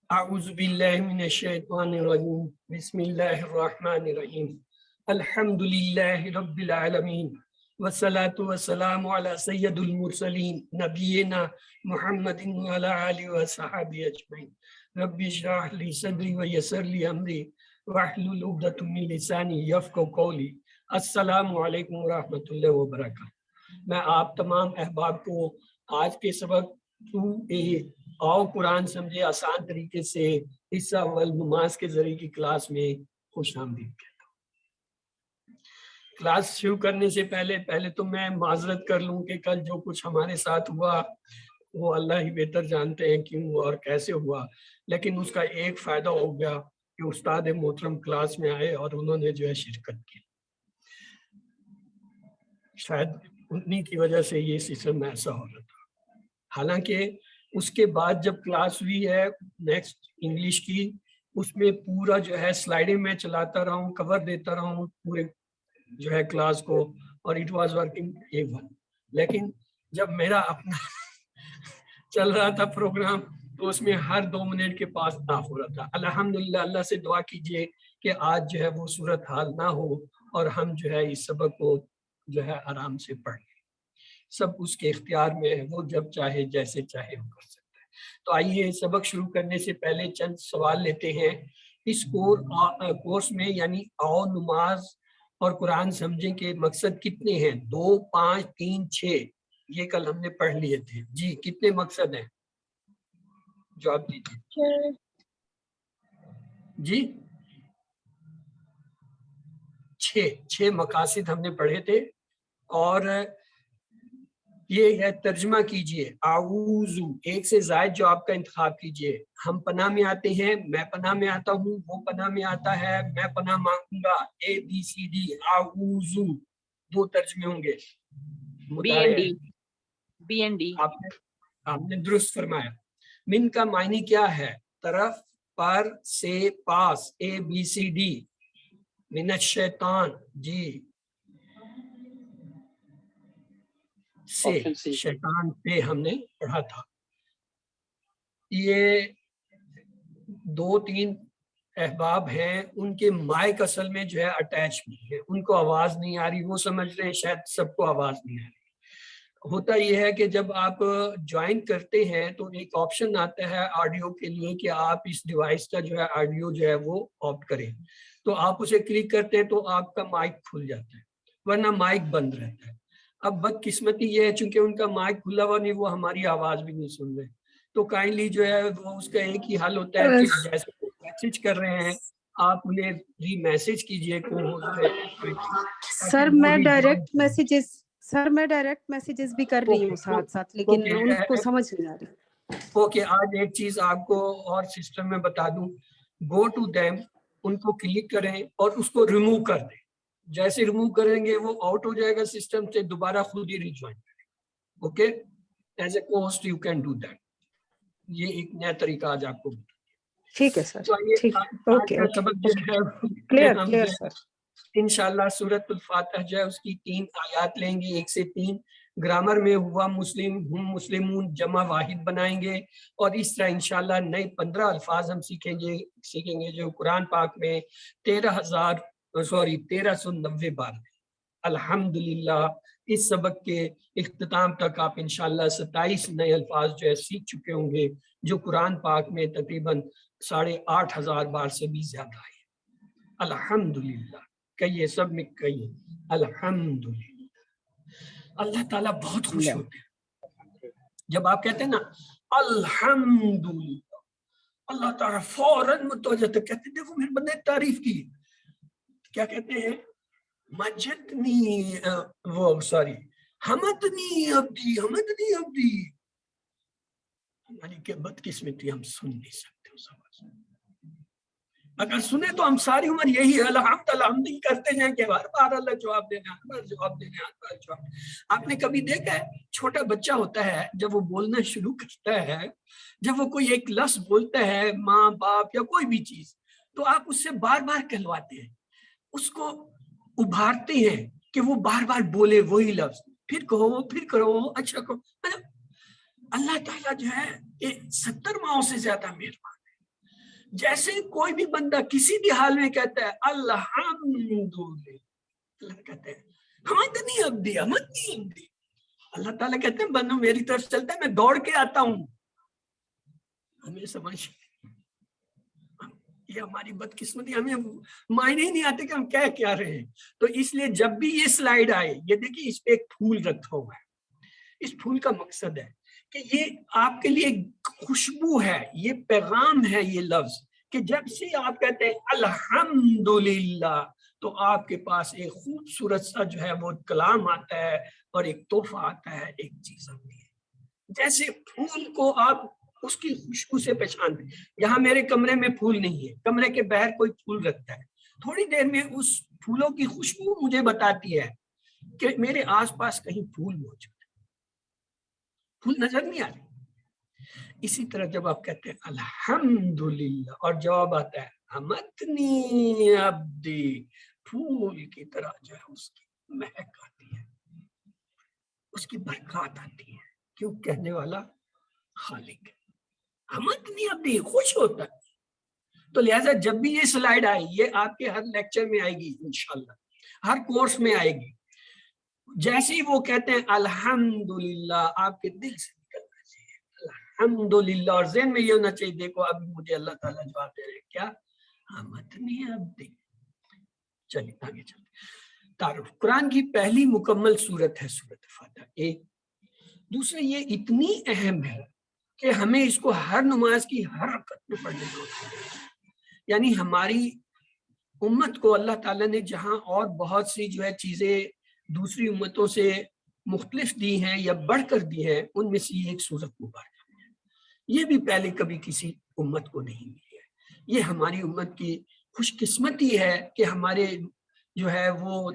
اعوذ باللہ من الشیطان الرجیم بسم اللہ الرحمن الرحیم الحمد للہ رب العالمین والصلاة والسلام علی سید المرسلین نبینا محمد وعلی آلہ وصحبہ اجمعین رب اشرح لی صدری ویسر لی امری واحلل عقدۃ من لسانی یفقہوا قولی۔ السلام علیکم ورحمۃ اللہ وبرکاتہ۔ میں آپ تمام احباب کو آج کے سبق 2A آؤ قرآن سمجھے آسان طریقے سے حصہ اول نماز کے ذریعے کی کلاس میں خوش آمدید کہتا ہوں۔ کلاس شروع کرنے سے پہلے تو میں معذرت کر لوں کہ کل جو کچھ ہمارے ساتھ ہوا وہ اللہ ہی بہتر جانتے ہیں کیوں اور کیسے ہوا، لیکن اس کا ایک فائدہ ہو گیا کہ استاد محترم کلاس میں آئے اور انہوں نے جو ہے شرکت کی۔ شاید انہی کی وجہ سے یہ سسٹم ایسا ہو رہا تھا۔ حالانکہ اس کے بعد جب کلاس ہوئی ہے نیکسٹ انگلش کی، اس میں پورا جو ہے سلائڈیں میں چلاتا رہا ہوں، کور دیتا رہا ہوں پورے جو ہے کلاس کو، اور اٹ واز ورکنگ A1۔ لیکن جب میرا اپنا چل رہا تھا پروگرام تو اس میں ہر 2 منٹ کے پاس آف ہو رہا تھا۔ الحمدللہ اللہ سے دعا کیجئے کہ آج جو ہے وہ صورتحال نہ ہو اور ہم جو ہے اس سبق کو جو ہے آرام سے پڑھ لیں۔ سب اس کے اختیار میں ہے، وہ جب چاہے جیسے چاہے وہ کر سکتا ہے۔ تو آئیے سبق شروع کرنے سے پہلے چند سوال لیتے ہیں۔ اس کورس میں یعنی آؤ نماز اور قرآن سمجھیں کے مقصد کتنے ہیں؟ 2، 5، 3، 6 یہ کل ہم نے پڑھ لیے تھے۔ جی کتنے مقصد ہیں؟ جواب دیجیے جی۔ 6 مقاصد ہم نے پڑھے تھے، اور یہ ہے ترجمہ کیجئے۔ اعوذ ایک سے زائد جو آپ کا انتخاب کیجئے۔ ہم پناہ میں آتے ہیں، میں پناہ میں آتا ہوں، وہ پناہ میں آتا ہے، میں پناہ مانگوں گا، ABCD اعوذ 2 ترجمے ہوں گے۔ BND آپ نے درست فرمایا۔ من کا معنی کیا ہے؟ طرف، پر، سے، پاس، ABCD۔ من الشیطان جی سے، شیطان پہ ہم نے پڑھا تھا۔ یہ 2-3 احباب ہیں، ان کے مائک اصل میں جو ہے اٹیچ نہیں ہے، ان کو آواز نہیں آ رہی، وہ سمجھ رہے ہیں شاید سب کو آواز نہیں آ رہی۔ ہوتا یہ ہے کہ جب آپ جوائن کرتے ہیں تو ایک آپشن آتا ہے آڈیو کے لیے کہ آپ اس ڈیوائس کا جو ہے آڈیو جو ہے وہ آف کریں، تو آپ اسے کلک کرتے ہیں تو آپ کا مائک کھل جاتا ہے، ورنہ مائک بند رہتا ہے۔ اب بدقسمتی یہ ہے چونکہ ان کا مائک کھلا ہوا نہیں، وہ ہماری آواز بھی نہیں سن رہے، تو کائنڈلی جو ہے وہ اس کا ایک ہی حل ہوتا ہے کہ جیسے میسج کر رہے ہیں آپ انہیں ری میسج کیجئے سر میں ڈائریکٹ میسیجز بھی کر رہی ہوں ساتھ ساتھ، لیکن ان کو سمجھ نہیں آ رہی۔ اوکے، آج ایک چیز آپ کو اور سسٹم میں بتا دوں، گو ٹو دیم، ان کو کلک کریں اور اس کو ریموو کر دیں۔ جیسے ریموو کریں گے وہ آؤٹ ہو جائے گا سسٹم سے، دوبارہ خود ہی ریجوائن کریں۔ Okay, as a cost you can do that. یہ ایک نیا طریقہ آج آپ کو بتا۔ ٹھیک ہے سر، تو آج کا سبق جو ہے کلیئر سر۔ انشاءاللہ سورۃ الفاتح جو ہے اس کی 3 آیات لیں گے، 1 سے 3۔ گرامر میں ہوا مسلم، ہم مسلمون جمع واحد بنائیں گے، اور اس طرح انشاءاللہ نئے 15 الفاظ ہم سیکھیں گے جو قرآن پاک میں 1390 بار ہیں۔ الحمدللہ اس سبق کے اختتام تک آپ انشاءاللہ 27 نئے الفاظ جو ہے سیکھ چکے ہوں گے، جو قرآن پاک میں تقریباً 8500 بار سے بھی زیادہ ہے۔ الحمدللہ کہیے، سب میں کہیے الحمدللہ۔ اللہ تعالیٰ بہت خوش ہوتے ہیں جب آپ کہتے ہیں نا الحمدللہ، اللہ تعالیٰ فوراً متوجہ تک کہتے ہیں دیکھو میرے بندے نے تعریف کی۔ کیا کہتے ہیں؟ مجدنی حمدنی عبدی۔ ہماری بدقسمتی ہم سن نہیں سکتے اس آواز۔ اگر سنیں تو ہم ساری عمر یہی الحمد ہی کرتے جائیں کہ ہر بار اللہ جواب دینا، ہر بار جواب دینا، ہر بار جواب۔ آپ نے کبھی دیکھا ہے چھوٹا بچہ ہوتا ہے جب وہ بولنا شروع کرتا ہے، جب وہ کوئی ایک لفظ بولتا ہے، ماں باپ یا کوئی بھی چیز، تو آپ اس سے بار بار کہلواتے ہیں، اس کو ابھارتے ہیں کہ وہ بار بار بولے وہی لفظ، پھر کہو پھر کرو، اچھا کرو۔ اللہ تعالیٰ جو ہے یہ 70 ماہوں سے زیادہ مہربان ہے۔ جیسے کوئی بھی بندہ کسی بھی حال میں کہتا ہے الحمدللہ، اللہ کہتے ہیں حمدنی عبدی حمدنی عبدی، اللہ تعالیٰ کہتے ہیں بندو میری طرف چلتا ہے، میں دوڑ کے آتا ہوں. ہمیں سمجھ، یہ ہماری بدقسمتی، ہمیں معنی ہی نہیں آتے کہ ہم کیا رہے ہیں. تو اس لیے جب بھی یہ سلائیڈ آئے، یہ دیکھیے اس پہ ایک پھول رکھا ہوا ہے. اس پھول کا مقصد ہے کہ یہ آپ کے لیے خوشبو ہے، یہ پیغام ہے، یہ لفظ کہ جب سے آپ کہتے ہیں الحمدللہ تو آپ کے پاس ایک خوبصورت سا جو ہے وہ کلام آتا ہے اور ایک تحفہ آتا ہے، ایک چیز آتی ہے. جیسے پھول کو آپ اس کی خوشبو سے پہچانتے ہیں. یہاں میرے کمرے میں پھول نہیں ہے، کمرے کے باہر کوئی پھول رکھتا ہے، تھوڑی دیر میں اس پھولوں کی خوشبو مجھے بتاتی ہے کہ میرے آس پاس کہیں پھول موجود ہے. پھول نظر نہیں آ رہے. اسی طرح جب آپ کہتے ہیں الحمدللہ اور جواب آتا ہے حمدنی عبدی، پھول کی طرح جو ہے اس کی مہک آتی ہے، اس کی برکات آتی ہے. کیوں؟ کہنے والا خالق ہے. حمدنی عبدی، خوش ہوتا ہے. تو لہٰذا جب بھی یہ سلائیڈ آئے، یہ آپ کے ہر لیکچر میں آئے گی انشاءاللہ، ہر کورس میں آئے گی. جیسے ہی وہ کہتے ہیں الحمدللہ، آپ کے دل سے نکلنا چاہیے الحمدللہ، اور ذہن میں یہ ہونا چاہیے دیکھو ابھی مجھے اللہ تعالیٰ جواب دے رہے ہیں کیا؟ حمدنی عبدی. چلیے آگے چلتے. تعارف. قرآن کی پہلی مکمل سورت ہے سورت فاتحہ. ایک دوسرے یہ اتنی اہم ہے کہ ہمیں اس کو ہر نماز کی ہر رکعت میں پڑھنے کو، یعنی ہماری امت کو اللہ تعالیٰ نے جہاں اور بہت سی جو ہے چیزیں دوسری امتوں سے مختلف دی ہیں یا بڑھ کر دی ہیں، ان میں سے یہ ایک سورت مبارک ہے. یہ بھی پہلے کبھی کسی امت کو نہیں ملی ہے. یہ ہماری امت کی خوش قسمتی ہے کہ ہمارے جو ہے وہ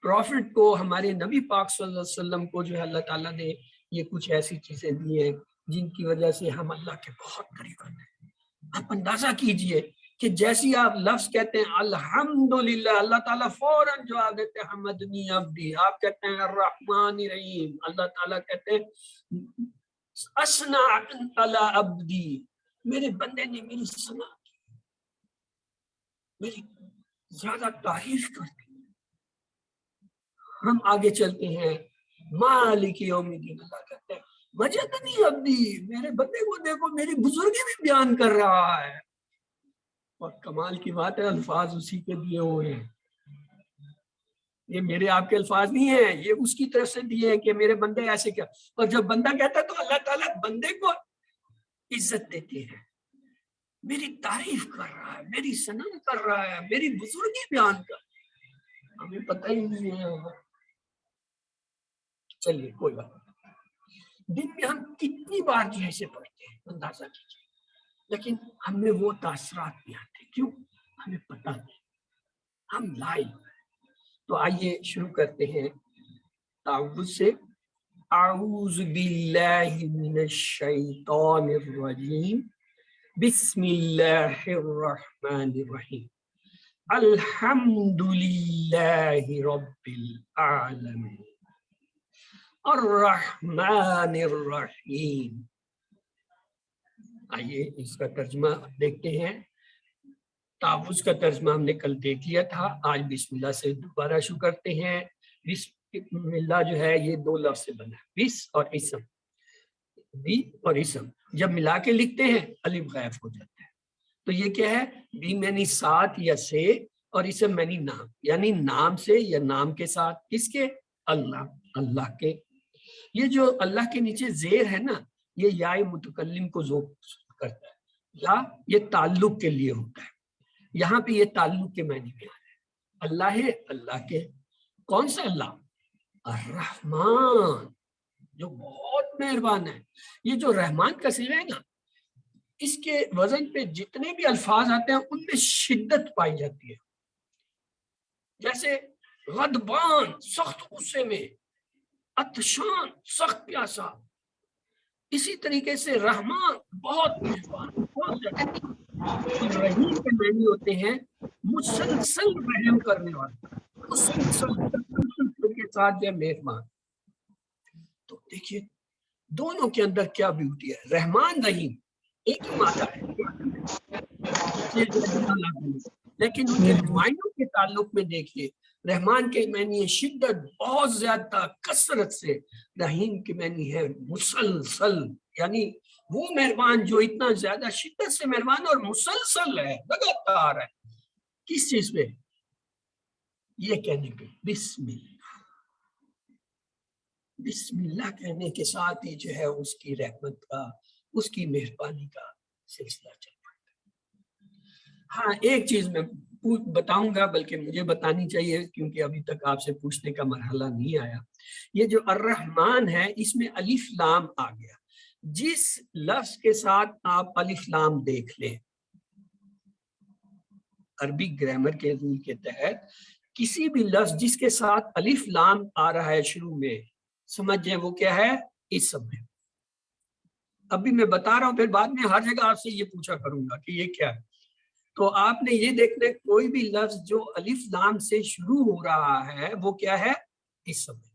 پروفٹ کو، ہمارے نبی پاک صلی اللہ علیہ وسلم کو جو ہے اللہ تعالیٰ نے یہ کچھ ایسی چیزیں دی ہیں جن کی وجہ سے ہم اللہ کے بہت قریب آتے ہیں. آپ اندازہ کیجئے کہ جیسی آپ لفظ کہتے ہیں الحمدللہ، اللہ تعالیٰ فوراً جواب دیتے ہیں حمدنی عبدی. آپ کہتے ہیں الرحمن الرحیم، اللہ تعالیٰ کہتے ہیں اسنا علی عبدی، میرے بندے نے میری ثنا کی، میری زیادہ تعریف کرتی. ہم آگے چلتے ہیں مالک یوم الدین، اللہ کہتے ہیں مجدنی عبدی، میرے بندے کو دیکھو میری بزرگی بھی بیان کر رہا ہے. اور کمال کی بات ہے الفاظ اسی کے دیے ہوئے ہیں، یہ میرے آپ کے الفاظ نہیں ہیں، یہ اس کی طرف سے دیے ہیں کہ میرے بندے ایسے کیا. اور جب بندہ کہتا ہے تو اللہ تعالیٰ بندے کو عزت دیتے ہیں، میری تعریف کر رہا ہے، میری ثنا کر رہا ہے، میری بزرگی بیان کر رہا ہے. ہمیں پتہ ہی نہیں ہے. چلیے کوئی بات نہیں. دن میں ہم کتنی بار جو ہے اسے پڑھتے ہیں اندازہ کیجیے، لیکن ہم میں وہ تاثرات نہیں آتے. کیوں؟ ہمیں پتہ نہیں، ہم لائے. تو آئیے شروع کرتے ہیں تعوذ سے. اعوذ باللہ من الشیطان الرجیم، بسم اللہ الرحمن الرحیم، الحمد للہ رب العالمین الرحمن الرحیم. آئیے اس کا ترجمہ دیکھتے ہیں. تعوذ کا ترجمہ ہم نے کل دیکھ لیا تھا، آج بسم اللہ سے دوبارہ شروع کرتے ہیں. بسم اللہ جو ہے یہ دو لفظ سے بنا ہے، بس اور اسم. بی اور اسم جب ملا کے لکھتے ہیں الف غائب ہو جاتا ہے. تو یہ کیا ہے؟ بی معنی ساتھ یا سے، اور اسم معنی نام، یعنی نام سے یا نام کے ساتھ. کس کے؟ اللہ، اللہ کے. یہ جو اللہ کے نیچے زیر ہے نا، یہ یا متکلم کو ذوق کرتا ہے، یا یہ تعلق کے لیے ہوتا ہے. یہاں پہ یہ تعلق کے معنی میں آ رہا ہے. اللہ ہے، اللہ کے. کون سا اللہ؟ الرحمن، جو بہت مہربان ہے. یہ جو رحمان کا صیغہ ہے نا، اس کے وزن پہ جتنے بھی الفاظ آتے ہیں ان میں شدت پائی جاتی ہے. جیسے غضبان، سخت غصے میں، عطشان، سخت پیاسا. اسی طریقے سے رحمان، بہت مہربان، بہت زیادہ. اور رحیم کے معنی ہوتے ہیں مسلسل رحم کرنے والا، مسلسل کے ساتھ جو مہربان. تو دیکھیے دونوں کے اندر کیا بیوٹی ہے. رحمان رحیم ایک ہی مادہ ہے. لیکن ان کے معنوں کے تعلق میں دیکھیے، رحمان کے معنی ہے شدت، بہت زیادہ، کثرت سے. رحیم کے معنی ہے مسلسل، یعنی وہ مہربان جو اتنا زیادہ شدت سے مہربان اور مسلسل ہے، لگاتار ہے. کس چیز پہ؟ یہ کہنے پہ، بسم اللہ. بسم اللہ کہنے کے ساتھ ہی جو ہے اس کی رحمت کا، اس کی مہربانی کا سلسلہ چل پڑتا ہے. ہاں ایک چیز میں بتاؤں گا، بلکہ مجھے بتانی چاہیے کیونکہ ابھی تک آپ سے پوچھنے کا مرحلہ نہیں آیا. یہ جو الرحمن ہے اس میں الف لام آ گیا. جس لفظ کے ساتھ آپ الف لام دیکھ لیں، عربی گرامر کے رول کے تحت کسی بھی لفظ جس کے ساتھ الف لام آ رہا ہے شروع میں، سمجھ جائیں وہ کیا ہے؟ اسم ہے. ابھی میں بتا رہا ہوں، پھر بعد میں ہر جگہ آپ سے یہ پوچھا کروں گا کہ یہ کیا ہے. تو آپ نے یہ دیکھنا کوئی بھی لفظ جو الف لام سے شروع ہو رہا ہے وہ کیا ہے؟ اسم ہے.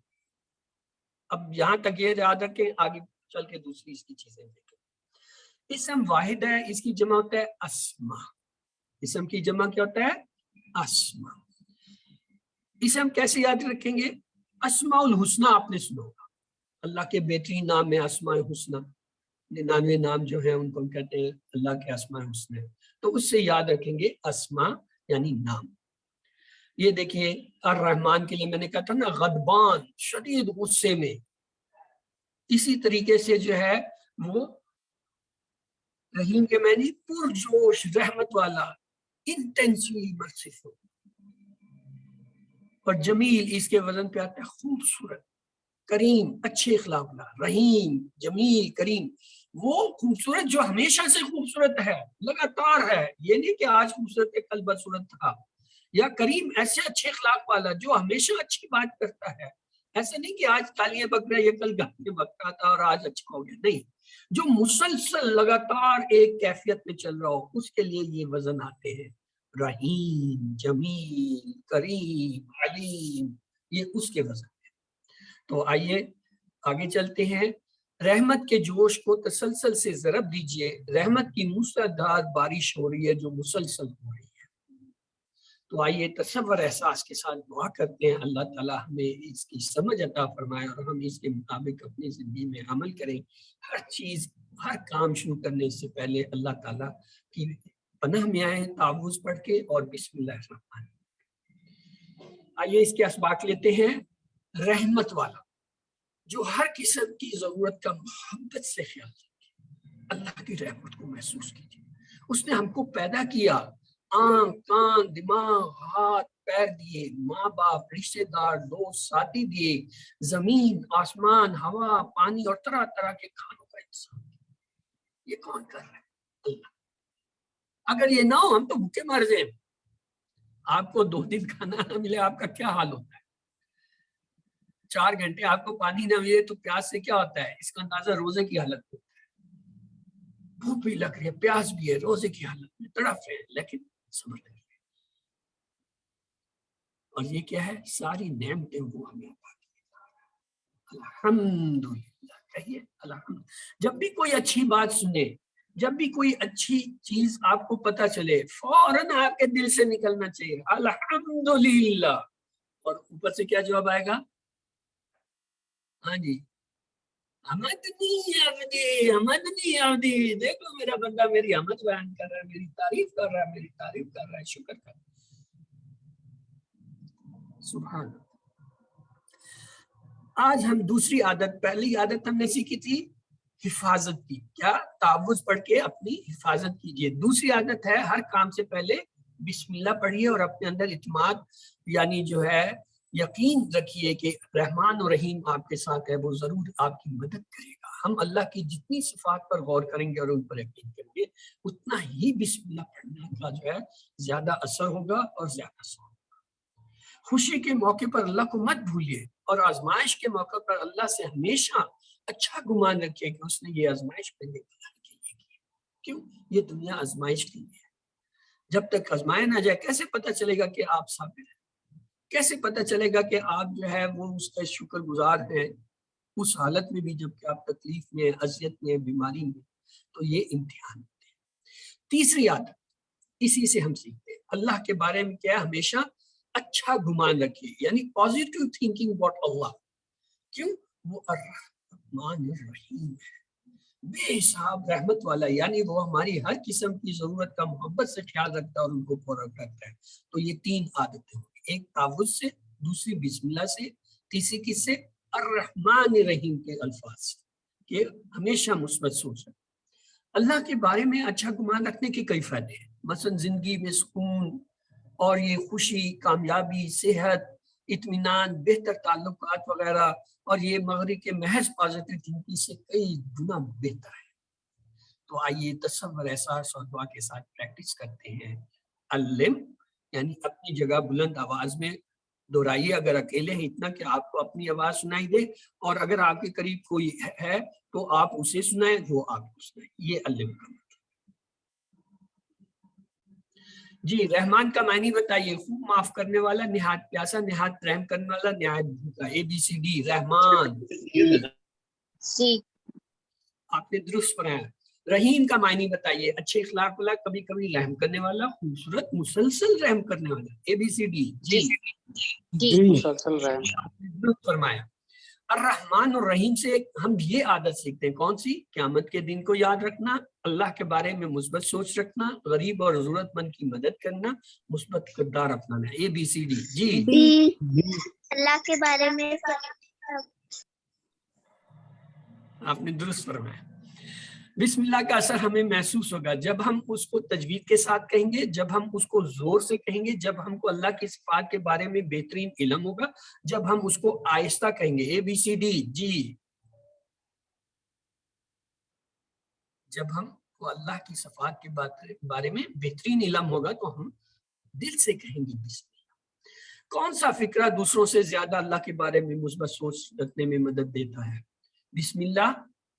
اب یہاں تک یہ یاد رکھیں، آگے چل کے دوسری اس کی چیزیں دیکھیں. اسم واحد ہے، اس کی جمع ہوتا ہے اسما. اسم کی جمع کیا ہوتا ہے؟ اسما. اسم کیسے یاد رکھیں گے؟ اسماء الحسنہ آپ نے سنا ہوگا، اللہ کے بہترین نام ہے اسماء الحسنہ. 99 نام جو ہیں ان کو ہم کہتے ہیں اللہ کے اسماء الحسنہ. تو اس سے یاد رکھیں گے اسماء یعنی نام. یہ دیکھیں الرحمن کے لیے میں نے کہا تھا نا غضبان، شدید غصے میں. اسی طریقے سے جو ہے وہ رحیم کے معنی پرجوش، رحمت والا، انٹینسلی مرسیفل. اور جمیل اس کے وزن پہ آتا ہے خوبصورت، کریم، اچھے اخلاق والا. رحیم، جمیل، کریم، وہ خوبصورت جو ہمیشہ سے خوبصورت ہے، لگاتار ہے. یہ نہیں کہ آج خوبصورت ہے کل بدصورت تھا. یا کریم ایسے اچھے اخلاق والا جو ہمیشہ اچھی بات کرتا ہے. ایسا نہیں کہ آج گالیاں بک رہا ہے، یہ کل گالیاں بکتا تھا اور آج اچھا ہو گیا. نہیں، جو مسلسل لگاتار ایک کیفیت میں چل رہا ہو اس کے لیے یہ وزن آتے ہیں. رحیم، جمیل، کریم، علیم، یہ اس کے وزن ہے. تو آئیے آگے چلتے ہیں. رحمت کے جوش کو تسلسل سے ضرب دیجئے. رحمت کی موسلادھار بارش ہو رہی ہے جو مسلسل ہو رہی ہے. تو آئیے تصور احساس کے ساتھ دعا کرتے ہیں اللہ تعالیٰ ہمیں اس کی سمجھ عطا فرمائے اور ہم اس کے مطابق اپنی زندگی میں عمل کریں. ہر چیز، ہر کام شروع کرنے سے پہلے اللہ تعالیٰ کی پناہ میں آئیں تعوذ پڑھ کے اور بسم اللہ الرحمن. آئیے اس کے اسباق لیتے ہیں. رحمت والا جو ہر قسم کی ضرورت کا محبت سے خیال رکھے، اللہ کی رحمت کو محسوس کیجیے. اس نے ہم کو پیدا کیا، آنکھ، کان، دماغ، ہاتھ، پیر دیے، ماں باپ، رشتے دار، دوست، ساتھی دیے، زمین، آسمان، ہوا، پانی اور طرح طرح کے کھانوں کا انتظام. یہ کون کر رہا ہے؟ اللہ. اگر یہ نہ ہو ہم تو بھوکے مر جائیں. آپ کو 2 دن کھانا نہ ملے آپ کا کیا حال ہوتا ہے؟ 4 گھنٹے آپ کو پانی نہ ملے تو پیاس سے کیا ہوتا ہے؟ اس کا اندازہ روزے کی حالت ہوتا ہے. بھوک بھی لگ رہی ہے، پیاس بھی ہے، روزے کی حالت میں تڑپ رہے ہیں، لیکن صبر کر رہے ہیں. اور یہ کیا ہے؟ ساری نعمتیں وہ ہمیں عطا کی. الحمدللہ کہیے الحمد. جب بھی کوئی اچھی بات سنے، جب بھی کوئی اچھی چیز آپ کو پتہ چلے، فوراً آپ کے دل سے نکلنا چاہیے الحمدللہ. اور اوپر سے کیا جواب آئے گا؟ ہاں جی، حمدنی عبدی، حمدنی عبدی. دیکھو میرا بندہ میری حمد بیان کر رہا ہے، میری تعریف کر رہا ہے، میری تعریف کر رہا ہے، شکر کر رہا ہے. سبحان اللہ. آج ہم دوسری عادت، پہلی عادت ہم نے سیکھی تھی حفاظت کی، کیا؟ تعوذ پڑھ کے اپنی حفاظت کیجیے. دوسری عادت ہے ہر کام سے پہلے بسم اللہ پڑھیے اور اپنے اندر اعتماد یعنی جو ہے یقین رکھیے کہ رحمان و رحیم آپ کے ساتھ ہے، وہ ضرور آپ کی مدد کرے گا. ہم اللہ کی جتنی صفات پر غور کریں گے اور ان پر یقین کریں گے اتنا ہی بسم اللہ پڑھنے کا جو ہے زیادہ اثر ہوگا اور زیادہ اثر ہوگا. خوشی کے موقع پر اللہ کو مت بھولیے اور آزمائش کے موقع پر اللہ سے ہمیشہ اچھا گمان رکھیے کہ اس نے یہ آزمائش پہ نکالنے کے لیے کی. کیوں؟ یہ دنیا آزمائش کے لیے ہے. جب تک آزمایا نہ جائے کیسے پتہ چلے گا کہ آپ صابر ہیں؟ کیسے پتہ چلے گا کہ آپ جو ہے وہ اس کا شکر گزار ہیں اس حالت میں بھی جب کہ آپ تکلیف میں، اذیت میں، بیماری میں؟ تو یہ امتحان ہوتے ہیں. تیسری عادت اسی سے ہم سیکھتے ہیں. اللہ کے بارے میں کیا ہے؟ ہمیشہ اچھا گمان رکھیے، یعنی پازیٹیو تھنکنگ اباؤٹ اللہ. کیوں؟ وہ الرحمن الرحیم ہے، بے حساب رحمت والا، یعنی وہ ہماری ہر قسم کی ضرورت کا محبت سے خیال رکھتا ہے اور ان کو پورا کرتا ہے. تو یہ 3 عادتیں ہوگی، ایک تعوذ سے، دوسری بسم اللہ سے، تیسری کس سے؟ الرحمن الرحیم کے الفاظ سے، کہ ہمیشہ مثبت سوچ رکھیں. اللہ کے بارے میں اچھا گمان رکھنے کے کئی فائدے ہیں، مثلا زندگی میں سکون اور یہ خوشی، کامیابی، صحت، اطمینان، بہتر تعلقات وغیرہ، اور یہ مغرب کے محض پازیٹیو تھنکنگ سے کئی گنا بہتر ہے. تو آئیے تصور، احساس اور دعا کے ساتھ پریکٹس کرتے ہیں. علم یعنی اپنی جگہ بلند آواز میں دہرائیے، اگر اکیلے ہیں اتنا کہ آپ کو اپنی آواز سنائی دے، اور اگر آپ کے قریب کوئی ہے تو آپ اسے سنائیں، وہ آپ کو سنائیں. یہ علم کا مطلب. جی رحمان کا معنی بتائیے. خوب معاف کرنے والا، نہایت پیاسا، نہایت رحم کرنے والا، نہایت بھوکا. ABCD. رحمان سی. آپ نے درست پڑھایا. رحیم کا معنی بتائیے. اچھے اخلاق والا، کبھی کبھی رحم کرنے والا، خوبصورت، مسلسل رحم کرنے والا. ABCD. جی مسلسل رحم. آپ نے درست فرمایا. الرحمن الرحیم سے ہم یہ عادت سیکھتے ہیں، کون سی؟ قیامت کے دن کو یاد رکھنا، اللہ کے بارے میں مثبت سوچ رکھنا، غریب اور ضرورت مند کی مدد کرنا، مثبت کردار اپنانا. ABCD. جی اللہ کے بارے میں آپ نے درست فرمایا. بسم اللہ کا اثر ہمیں محسوس ہوگا جب ہم اس کو تجوید کے ساتھ کہیں گے، جب ہم اس کو زور سے کہیں گے، جب ہم کو اللہ کی صفات کے بارے میں بہترین علم ہوگا، جب ہم اس کو آہستہ کہیں گے. ABCD. جی جب ہم کو اللہ کی صفات کے بارے میں بہترین علم ہوگا تو ہم دل سے کہیں گے بسم اللہ. کون سا فکرہ دوسروں سے زیادہ اللہ کے بارے میں مثبت سوچ رکھنے میں مدد دیتا ہے؟ بسم اللہ،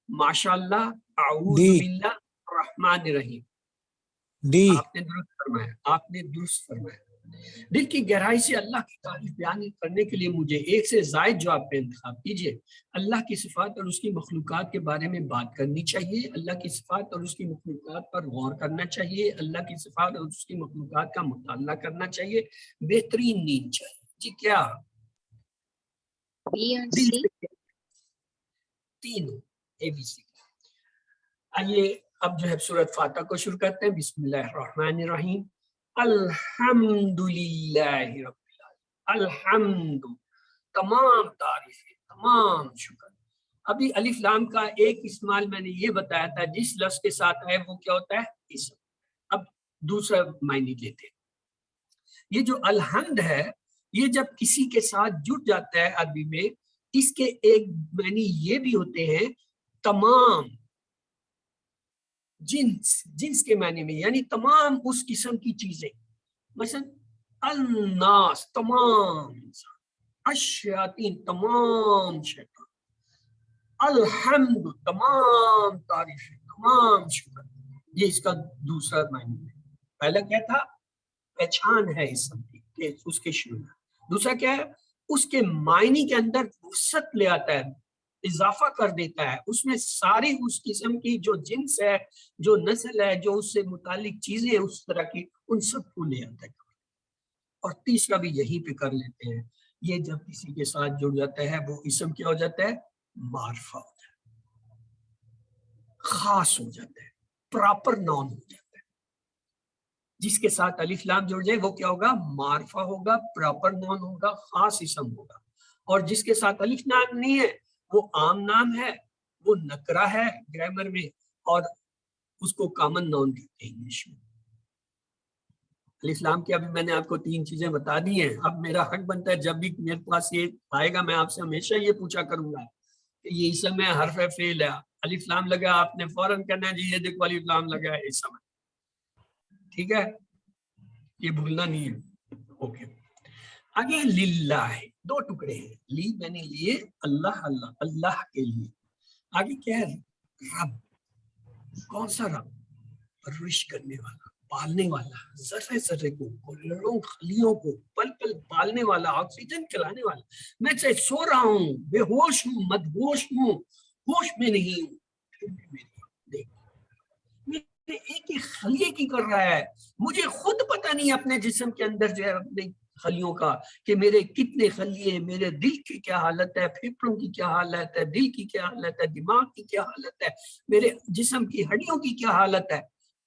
ماشاء اللہ، اعوذ باللہ، الرحمن الرحیم. آپ نے درست فرمایا، آپ نے درست فرمایا. دل کی گہرائی سے اللہ کی تعریف بیان کرنے کے لیے مجھے 1 سے زائد جواب پہ انتخاب کیجیے. اللہ کی صفات اور اس کی مخلوقات کے بارے میں بات کرنی چاہیے، اللہ کی صفات اور اس کی مخلوقات پر غور کرنا چاہیے، اللہ کی صفات اور اس کی مخلوقات کا مطالعہ کرنا چاہیے، بہترین نیند چاہیے. جی کیا؟ تینوں. ABC. آئیے اب جو ہے سورۃ فاتحہ کو شروع کرتے ہیں. بسم اللہ الرحمن الرحیم. الحمدللہ رب العالمین. الحمد، تمام تعریفیں، تمام شکر. ابھی الف لام کا ایک استعمال میں نے یہ بتایا تھا، جس لفظ کے ساتھ ہے وہ کیا ہوتا ہے؟ اسم. اب دوسرا معنی لیتے ہیں. یہ جو الحمد ہے، یہ جب کسی کے ساتھ جڑ جاتا ہے عربی میں، اس کے ایک معنی یہ بھی ہوتے ہیں تمام، جنس کے معنی میں، یعنی تمام اس قسم کی چیزیں. مثلا الناس، تمام انسان، الشیاطین، تمام شیطان، الحمد، تمام تعریفیں، تمام شکر. یہ اس کا دوسرا معنی ہے. پہلا کیا تھا؟ پہچان ہے اسم کی کہ اس کے شروع میں. دوسرا کیا ہے؟ اس کے معنی کے اندر وسعت لے آتا ہے، اضافہ کر دیتا ہے، اس میں ساری اس قسم کی جو جنس ہے، جو نسل ہے، جو اس سے متعلق چیزیں ہیں اس طرح کی، ان سب کو لے آتا ہے. اور تیسرا بھی یہیں پہ کر لیتے ہیں. یہ جب کسی کے ساتھ جڑ جاتا ہے وہ اسم کیا ہو جاتا ہے؟ معرفہ ہو جاتا ہے، خاص ہو جاتا ہے، پراپر نام ہو جاتا ہے. جس کے ساتھ الف لام جڑ جائے وہ کیا ہوگا؟ معرفہ ہوگا، پراپر نام ہوگا، خاص اسم ہوگا. اور جس کے ساتھ الف لام نہیں ہے وہ عام نام ہے، وہ نکرہ ہے گرامر میں، اور اس کو کامن ناؤن کہتے ہیں انگلش میں. الف لام کی ابھی میں نے آپ کو 3 چیزیں بتا دی ہیں. اب میرا حق بنتا ہے جب بھی میرے پاس یہ آئے گا میں آپ سے ہمیشہ یہ پوچھا کروں گا کہ یہ اسم ہے، حرف فعل ہے، الف لام لگا، آپ نے فوراً کہنا ہے جی یہ دیکھو الف لام لگا ہے اسم ہے. ٹھیک ہے، یہ بھولنا نہیں ہے. اوکے. آگے للہ ہے، 2 ٹکڑے ہیں. لی میں نے لیے اللہ، اللہ، اللہ کے لیے. آگے کیا ہے؟ رب. کون سا رب؟ پرورش کرنے والا، پالنے والا، ذرے ذرے کو، کروڑوں خلیوں کو پل پل پالنے والا، آکسیجن چلانے والا. میں سے سو رہا ہوں، بے ہوش ہوں، مدہوش ہوں، ہوش میں نہیں ہوں، پھر بھی میری دیکھ ایک ایک خلیے کی کر رہا ہے. مجھے خود پتہ نہیں اپنے جسم کے اندر جو ہے اپنے خلیوں کا کہ میرے کتنے خلیے، میرے دل کی کیا حالت ہے، پھیپھڑوں کی کیا حالت ہے، دل کی کیا حالت ہے، دماغ کی کیا حالت ہے، میرے جسم کی ہڈیوں کی کیا حالت ہے.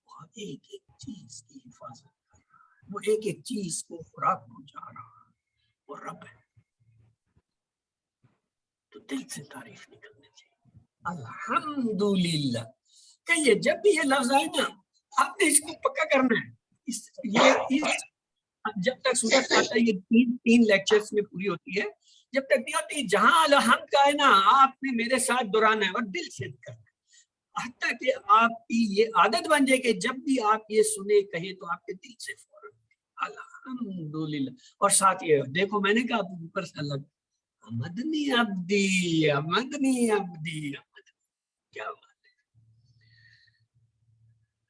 وہ ایک ایک چیز کی حفاظت کر رہا ہے، وہ ایک ایک چیز کو خوراک پہنچا رہا ہے، وہ رب ہے. تو دل سے تعریف نکلنی چاہیے. الحمدللہ. کہیے جب بھی یہ لفظ آئے نا آپ نے اس کو پکا کرنا ہے. جب تک سورت فاتحہ یہ تین لیکچرز میں پوری ہوتی ہے، جب تک نہیں ہوتی، جہاں الحمد کا ہے نا آپ نے میرے ساتھ دہرانا ہے اور دل سے کرنا ہے، حتیٰ کہ آپ کی یہ عادت بن جائے کہ جب بھی آپ یہ سنے کہیں تو آپ کے دل سے فوراً الحمدللہ. اور ساتھ یہ دیکھو میں نے کہا اوپر سے الگ مدنی عبدی مدنی عبدی، کیا بات.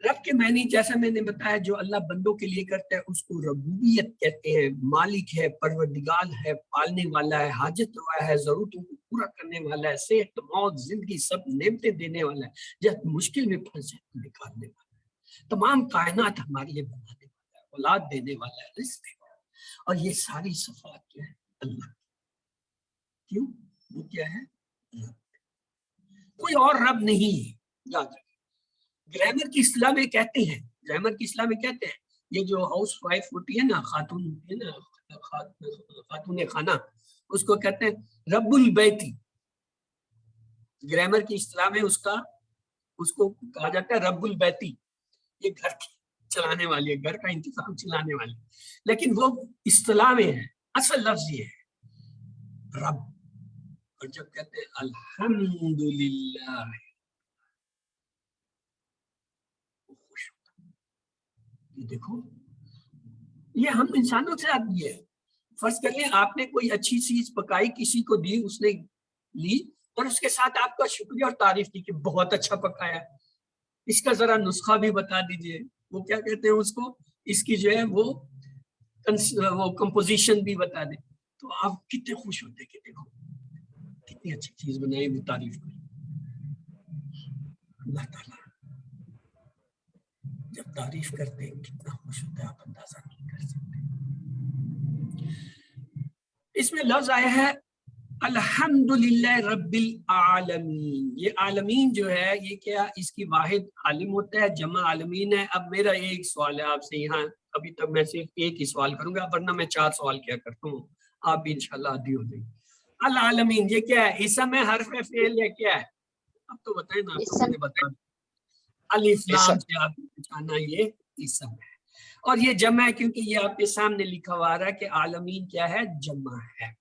رب کے معنی جیسا میں نے بتایا جو اللہ بندوں کے لیے کرتا ہے اس کو ربوبیت کہتے ہیں. مالک ہے، پروردگار ہے، پالنے والا ہے، حاجت روا ہے، ضرورتوں کو پورا کرنے والا ہے، صحت موت زندگی سب نعمتیں دینے والا ہے، جب مشکل میں پھنسے تو نکالنے والا ہے، تمام کائنات ہمارے لیے بنانے والا ہے، اولاد دینے والا ہے، رزق دینے والا ہے. اور یہ ساری صفات کیا ہے اللہ کی. کیوں؟ وہ کیا ہے؟ رب. کوئی اور رب نہیں ہے. یاد رکھیں گرامر کی اصطلاح میں کہتے ہیں، گرامر کی اصطلاح میں کہتے ہیں یہ جو ہاؤس وائف ہوتی ہے نا، خاتون ہوتی ہے نا، خاتون خانہ، اس کو کہتے ہیں رب البیتی. گرامر کی اصطلاح میں اس کو کہا جاتا ہے رب البیتی. یہ گھر چلانے والی ہے، گھر کا انتظام چلانے والی. لیکن وہ اصطلاح میں ہے، اصل لفظ یہ ہے رب. اور جب کہتے ہیں الحمدللہ دیکھو یہ ہم انسانوں سے آتی ہے. فرض کر لیں آپ نے کوئی اچھی چیز پکائی، کسی کو دی، اس نے لی اور اس کے ساتھ آپ کا شکریہ اور تعریف کی کہ بہت اچھا پکایا. اس کا ذرا نسخہ بھی بتا دیجئے، وہ کیا کہتے ہیں اس کو، اس کی جو ہے وہ کمپوزیشن بھی بتا دیں تو آپ کتنے خوش ہوتے کہ دیکھو کتنی اچھی چیز بنائی، وہ تعریف کی. اللہ تعالیٰ جب تعریف کرتے ہیں کتنا خوش ہوتا ہے آپ اندازہ نہیں کر سکتے. اس میں لفظ آیا ہے الحمدللہ رب العالمین. یہ عالمین جو ہے یہ کیا، اس کی واحد عالم ہوتا ہے، جمع عالمین ہے. اب میرا ایک سوال ہے آپ سے یہاں، ابھی تک میں صرف ایک ہی سوال کروں گا ورنہ میں 4 سوال کیا کرتا ہوں، آپ بھی انشاءاللہ عادی ہو جائیں. العالمین یہ کیا ہے، اسم ہے، حرف فعل ہے، کیا ہے؟ اب تو بتائیں نا، آپ تو مجھے بتا دیں. الف لام سے آپ پہچانا یہ اسم ہے. اور یہ جمع ہے کیونکہ یہ آپ کے سامنے لکھا ہوا رہا ہے کہ عالمین کیا ہے، جمع ہے.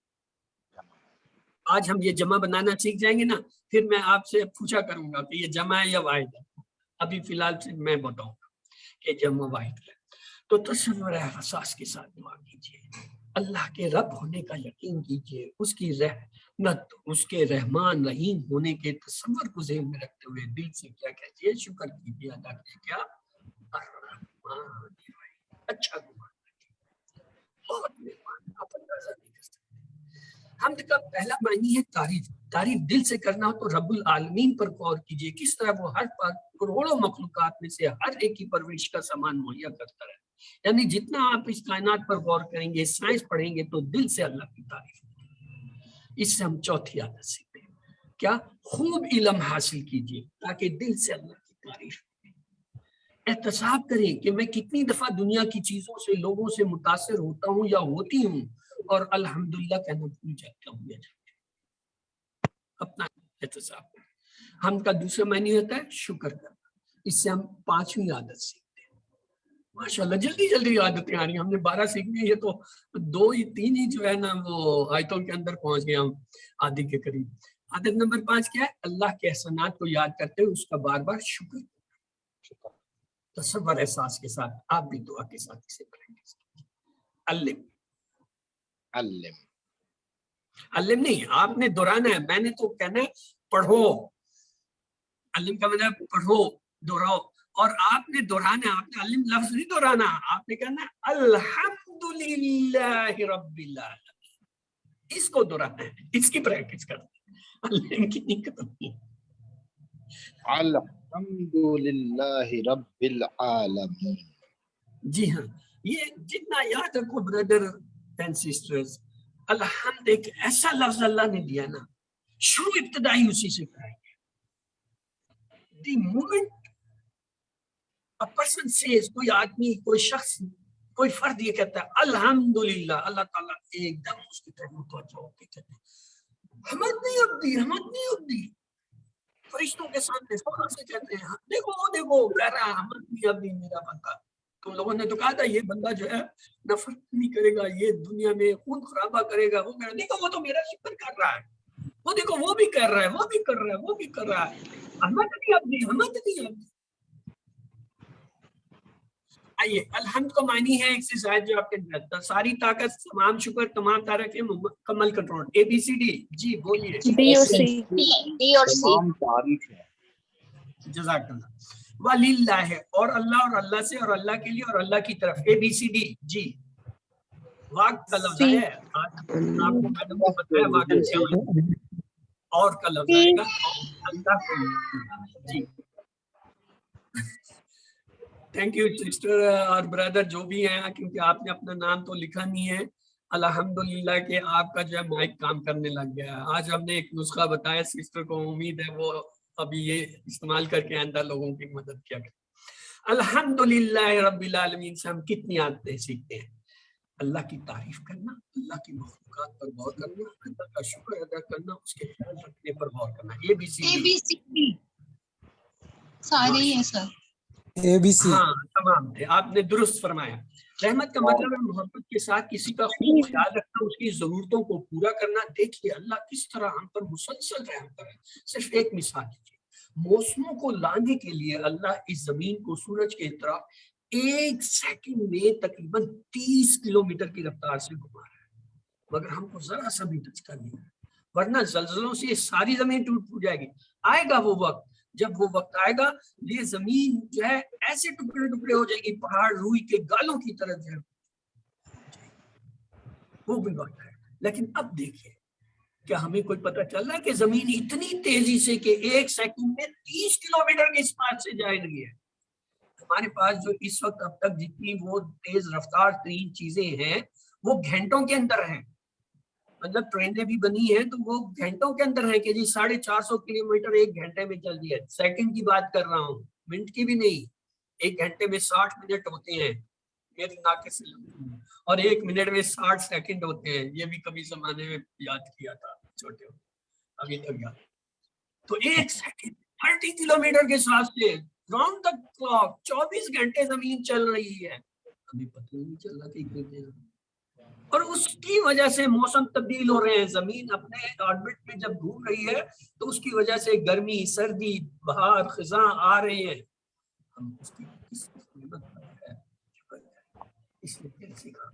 آج ہم یہ جمع بنانا سیکھ جائیں گے نا، پھر میں آپ سے پوچھا کروں گا کہ یہ جمع ہے یا واحد ہے. ابھی فی الحال سے میں بتاؤں گا کہ جمع واحد ہے. تو تصور احساس کے ساتھ دعا کیجیے، اللہ کے رب ہونے کا یقین کیجیے، اس کی رحمت، اس کے رحمان رحیم ہونے کے تصور کو ذہن میں رکھتے ہوئے دل سے کیا کہتے، شکر کیجیے، ادا کیجیے کیا الرحمن الرحیم. اچھا بہت مہربان، آپ اندازہ نہیں کر سکتے. حمد کا پہلا معنی ہے تعریف. تعریف دل سے کرنا ہو تو رب العالمین پر غور کیجیے، کس طرح وہ ہر پر کروڑوں مخلوقات میں سے ہر ایک کی پرورش کا سامان مہیا کرتا ہے. یعنی جتنا آپ اس کائنات پر غور کریں گے، سائنس پڑھیں گے تو دل سے اللہ کی تعریف. اس سے ہم چوتھی عادت سیکھتے ہیں، کیا خوب علم حاصل کیجیے تاکہ دل سے اللہ کی تعریف. احتساب کریں کہ میں کتنی دفعہ دنیا کی چیزوں سے، لوگوں سے متاثر ہوتا ہوں یا ہوتی ہوں اور الحمدللہ کہنا بھول جاتا ہوں. اپنا احتساب. ہم کا دوسرا معنی ہوتا ہے شکر کرنا. اس سے ہم 5ویں عادت سیکھتے ہیں. ماشاءاللہ جلدی جلدی عادتیں آ رہی ہیں، ہم نے 12 سیکھنی ہے، یہ تو 2 ہی 3 ہی جو ہے نا وہ آیتوں کے اندر پہنچ گئے ہم آدھی کے قریب. عادت نمبر 5 کیا ہے، اللہ کے احسانات کو یاد کرتے ہوئے اس کا بار بار شکر. تصور احساس کے ساتھ آپ بھی دعا کے ساتھ اسے پڑھیں گے. علم علم علم نہیں، آپ نے دہرانا ہے، میں نے تو کہنا ہے پڑھو. علم کا مطلب پڑھو، دہراؤ. اور آپ نے دہرانا ہے، آپ نے علم لفظ نہیں دہرانا، آپ نے کہنا ہے الحمدللہ رب العالمین. اس کو دہرانا ہے، اس کی پریکٹس کرنا ہے. علم کی نہیں کرنی. الحمدللہ رب العالمین. جی ہاں، یہ جتنا یاد رکھو بردر اینڈ سسٹرز، الحمد ایک ایسا لفظ اللہ نے دیا نا، شروع ابتدائی اسی سے کرائیں گے. The moment a person says، کوئی آدمی، کوئی شخص، کوئی فرد یہ کہتا ہے الحمدللہ، اللہ تعالیٰ ایک دم اس کی طرف متوجہ ہو کے کہتے ہیں حمد نہیں عبدی، حمد نہیں عبدی. فرشتوں کے سامنے فخر سے کہتے ہیں دیکھو وہ دیکھو کہہ رہا ہے حمد نہیں عبدی میرا بندہ. تم لوگوں نے تو کہا تھا یہ بندہ جو ہے نفرت نہیں کرے گا، یہ دنیا میں خون خرابہ کرے گا، وہ کہہ رہا ہے دیکھو وہ تو میرا شکر کر رہا ہے، وہ دیکھو وہ بھی کر رہا ہے، وہ بھی کر رہا ہے، وہ بھی کر رہا ہے. حمد نہیں عبدی، حمد نہیں عبدی. آئیے الحمد کا معنی ہے ایکسرسائز جو آپ کے اندر ساری طاقت، تمام شکر، تمام تعریفیں، مکمل کنٹرول. اے بی سی ڈی. جی بولیے. بی اور سی. ڈی اور سی. تمام تعریف ہے. جزاک اللہ. وللہ ہے، اور اللہ، اور اللہ سے، اور اللہ کے لیے، اور اللہ کی طرف. اے بی سی ڈی. جی واقع کا لفظ ہے، آپ کو میڈم کو بتایا واقع سے اور کا لفظ آئے گا اللہ کو. جی تھینک یو سسٹر اور بردر جو بھی ہیں، کیونکہ آپ نے اپنا نام تو لکھا نہیں ہے. الحمدللہ کہ آپ کا جو ہے مائک کام کرنے لگ گیا ہے. آج ہم نے ایک نسخہ بتایا سسٹر کو، امید ہے وہ ابھی یہ استعمال کر کے آئندہ لوگوں کی مدد کیا کریں. الحمدللہ رب العالمین سے ہم کتنی عادتیں سیکھتے ہیں؟ اللہ کی تعریف کرنا، اللہ کی مخلوقات پر غور کرنا، اللہ کا شکر ادا کرنا، اس کے خیال رکھنے پر غور کرنا. اے بی سی ڈی سارے ہی ہیں سر. اے بی سی. ہاں تمام تھے، آپ نے درست فرمایا. رحمت کا مطلب ہے محبت کے ساتھ کسی کا خوب خیال رکھنا، اس کی ضرورتوں کو پورا کرنا. دیکھیے اللہ کس طرح ہم پر مسلسل رحم کرے. صرف ایک مثال دیجیے، موسموں کو لانے کے لیے اللہ اس زمین کو سورج کی طرح ایک سیکنڈ میں تقریباً 30 کلومیٹر کی رفتار سے گھما رہا ہے، مگر ہم کو ذرا سا بھی ٹچ کر نہیں ہے. ورنہ زلزلوں سے یہ ساری زمین ٹوٹ جائے گی. آئے گا وہ وقت، جب وہ وقت آئے گا یہ زمین جو ہے ایسے ٹکڑے ٹکڑے ہو جائے گی، پہاڑ روئی کے گالوں کی طرح جو ہے وہ بھی وقت ہے. لیکن اب دیکھیے کیا ہمیں کوئی پتہ چل رہا ہے کہ زمین اتنی تیزی سے کہ ایک سیکنڈ میں 30 کلومیٹر کی اسپیڈ سے جائے رہی ہے. ہمارے پاس جو اس وقت اب تک جتنی وہ تیز رفتار ترین چیزیں ہیں وہ گھنٹوں کے اندر ہیں. مطلب ٹرینیں بھی بنی ہیں تو وہ گھنٹوں کے اندر ہے کہ جی 450 کلومیٹر ایک گھنٹے میں چل رہی ہے. سیکنڈ کی بات کر رہا ہوں، منٹ کی بھی نہیں. ایک گھنٹے میں 60 منٹ ہوتے ہیں میری ناقص علم، اور ایک منٹ میں 60 سیکنڈ ہوتے ہیں. یہ بھی کبھی زمانے میں یاد کیا تھا چھوٹے ہو، ابھی تک یاد. تو ایک سیکنڈ 30 کلومیٹر کے ساتھ سے راؤنڈ دا کلاک 24 گھنٹے زمین چل رہی ہے. ابھی پتہ نہیں چل رہا کہ کتنے دیر. اور اس کی وجہ سے موسم تبدیل ہو رہے ہیں. زمین اپنے آربٹ میں جب گھوم رہی ہے تو اس کی وجہ سے گرمی، سردی، بہار، خزاں آ رہے ہیں. ہم اس کی کس قیمت پر ہے اس لیے سیکھا.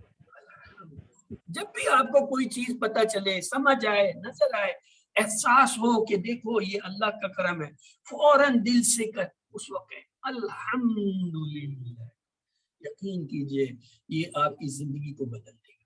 جب بھی آپ کو کوئی چیز پتہ چلے، سمجھ آئے، نظر آئے، احساس ہو کہ دیکھو یہ اللہ کا کرم ہے، فوراً دل سے کر اس وقت الحمدللہ. یقین کیجئے یہ آپ کی زندگی کو بدل دے گا.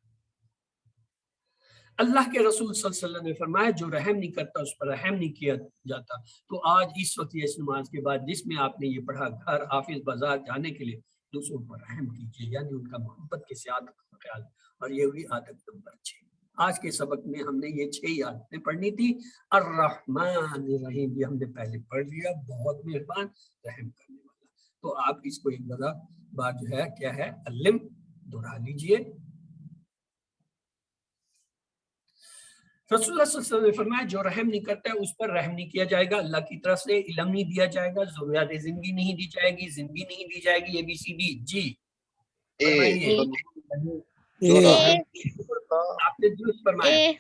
اللہ کے رسول صلی اللہ علیہ وسلم نے فرمایا جو رحم نہیں کرتا اس پر رحم نہیں کیا جاتا. تو آج اس وقت اس نماز کے بعد جس میں آپ نے یہ پڑھا، گھر، آفس، بازار جانے کے لیے دوسروں پر رحم کیجیے، یعنی ان کا محبت کے ساتھ خیال. اور یہ ہوئی عادت نمبر 6. آج کے سبق میں ہم نے یہ 6 ہی عادتیں پڑھنی تھی. الرحمن الرحیم یہ ہم نے پہلے پڑھ لیا، بہت مہربان، رحم کرنے والا. تو آپ اس کو ایک بار جو ہے کیا ہے علم دہرا لیجئے. رسول اللہ صلی اللہ علیہ وسلم نے فرمایا جو رحم نہیں کرتا ہے اس پر رحم نہیں کیا جائے گا. اللہ کی طرف سے علم نہیں دیا جائے گا، ضروریات زندگی نہیں دی جائے گی، زندگی نہیں دی جائے گی. اے بی سی ڈی. جی آپ نے درست فرمایا.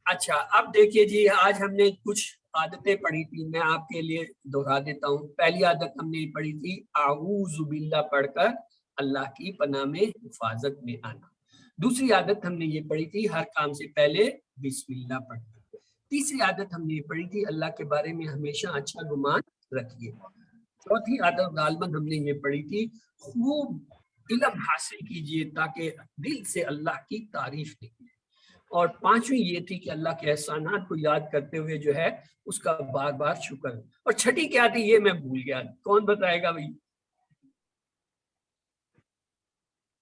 اچھا اب دیکھیے جی، آج ہم نے کچھ عادتیں پڑھی تھی، میں آپ کے لیے دہرا دیتا ہوں. پہلی عادت ہم نے پڑھی تھی اعوذ باللہ پڑھ کر اللہ کی پناہ میں حفاظت میں آنا. دوسری عادت ہم نے یہ پڑھی تھی ہر کام سے پہلے بسم اللہ پڑھ کر. تیسری عادت ہم نے یہ پڑھی تھی اللہ کے بارے میں ہمیشہ اچھا گمان رکھیے. چوتھی عادت غالباً ہم نے یہ پڑھی تھی خوب علم حاصل کیجیے تاکہ دل سے اللہ کی تعریف نکلے. اور پانچویں یہ تھی کہ اللہ کے احسانات کو یاد کرتے ہوئے جو ہے اس کا بار بار شکر. اور چھٹی کیا تھی یہ میں بھول گیا، کون بتائے گا بھائی؟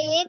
1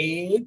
1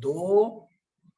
2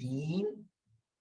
3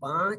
5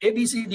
ABCD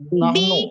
nahnu,